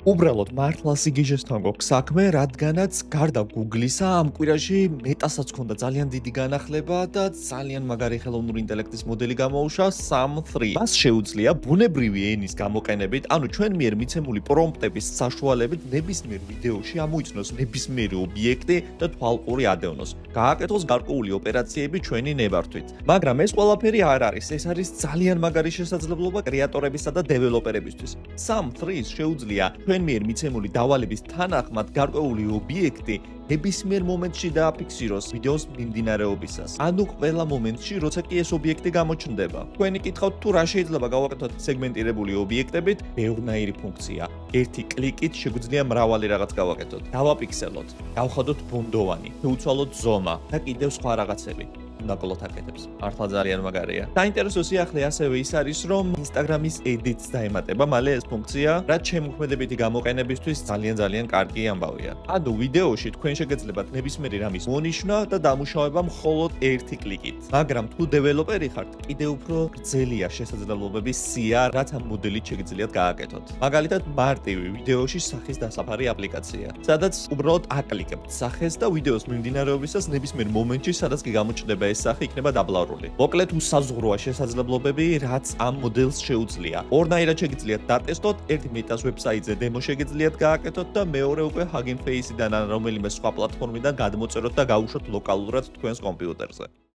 უბრალოდ მართლა სიგიჟესთან გვაქვს საქმე, რადგანაც გარდა Google-ისა ამ კვირაში მეტასაც ჰქონდა ძალიან დიდი განახლება და ძალიან მაგარი ხელოვნური ინტელექტის მოდელი გამოუშვა SAM-3. მას შეუძლია ბუნებრივი ენის გამოყენებით, ანუ ჩვენ მიერ მიცემული პრომპტების საშუალებით ნებისმიერ ვიდეოში ამოიწნოს ნებისმიერი ობიექტი და თვალყური ადევნოს. გააკეთოს გარკვეული ოპერაციები ჩვენი ნებართვით. მაგრამ ეს ყველაფერი არ არის. ეს არის ძალიან მაგარი შესაძლებლობა კრეატორებისა და დეველოპერებისთვის. SAM-3 შეუძლია ჩვენ მიერ მიცემული დავალების თანახმად გარკვეული ობიექტი ნებისმიერ მომენტში დააფიქსიროს ვიდეოს მიმდინარეობისას. ანუ ყველა მომენტში, როცა კი ეს ობიექტი გამოჩნდება. თქვენი კითხავთ თუ რა შეიძლება გავაკეთოთ სეგმენტირებული ობიექტებით, ბევრნაირი ფუნქცია. ერთი კლიკით შეგვიძლია მრავალი რაღაც გავაკეთოთ. დავაფიქსელოთ, გავხადოთ ბუნდოვანი, შევუცვალოთ ზომა და კიდევ სხვა რაღაცები. ნაკოლოთ აკეთებს. მართლა ძალიან მაგარია. საინტერესო სიახლე ასევე ის არის, რომ Instagram-ის edits დაემატება მალე ეს ფუნქცია, რაც შემოქმედებითი გამოყენებისთვის ძალიან კარგი ამბავია. ანუ ვიდეოში თქვენ შეგეძლებათ ნებისმიერი რამის მონიშნა და დამუშავება მხოლოდ ერთი კლიკით. მაგრამ თუ დეველოპერი ხართ, კიდევ უფრო გრძელია შესაძლებლობების სია, რაც ამ მოდელით შეგიძლიათ გააკეთოთ. მაგალითად, მარტივი ვიდეოში სახის დასაფარი აპლიკაცია, სადაც უბრალოდ აკლიკებთ სახეს და ვიდეოს მიმდინარეობისას ნებისმიერ მომენტში, სადაც კი გამოჩნდება ეს სახე იქნება დაბლარული. მოკლედ უსაზღვროა შესაძლებლობები, რაც ამ მოდელს შეუძლია. ორნაირად შეგიძლიათ დატესტოთ, ერთი მეტას ვებსაიტზე დემო შეგიძლიათ გააკეთოთ და მეორე უკვე Hugging Face-დან ან რომელიმე სხვა პლატფორმიდან გადმოწეროთ და გაუშვათ ლოკალურად თქვენს კომპიუტერზე.